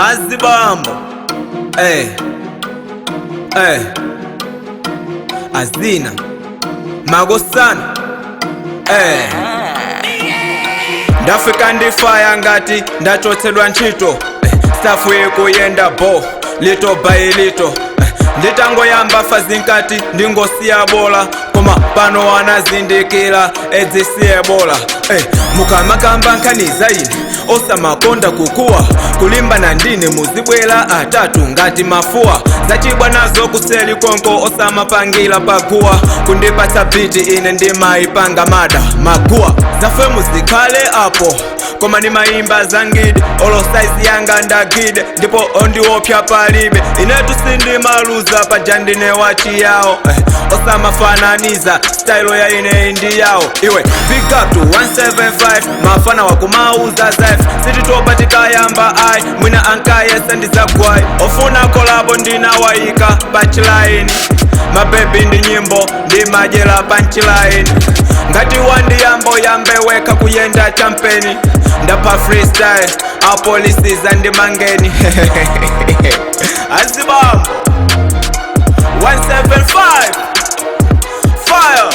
Azibambo. Azina. Makosana. Ndafika ndifaya ngati ndachotsedwa ntchito. Stafu ikuyenda bo lito by lito. Nditangoyamba fazi nkati ndingosiya bola, koma pano wanazindikira edzisiye bola. Mukamakamba nkhaniza ine osamakonda kukuwa, kulimba na ndine muzibwera atatu ngati mafuwa. Zachibwa nazo kuseli konko osamapangila paguwa, kundipatsa biti ine ndimayipanga mada maguwa. Zafwe muzikhale apo koma ndimayimba zangide, olo size yanga ndagide ndipo ondiopya palibe. Inetu sindimaluza pajandine wachiyawo, osamafananiza style ya ine indi yawo. Iwe big up to 175 mafana wakumauza zaif, sititopatika yamba ai mwina ankayesa ndizagwai. Ofuna kolabo ndinawayika punchline, mabebi ndi nyimbo ndimajela punchline. Ngati wandi yambo yambeweka kuyenda champeni, ndapa freestyle apolisi zandimangeni. Azibambo 175 fire.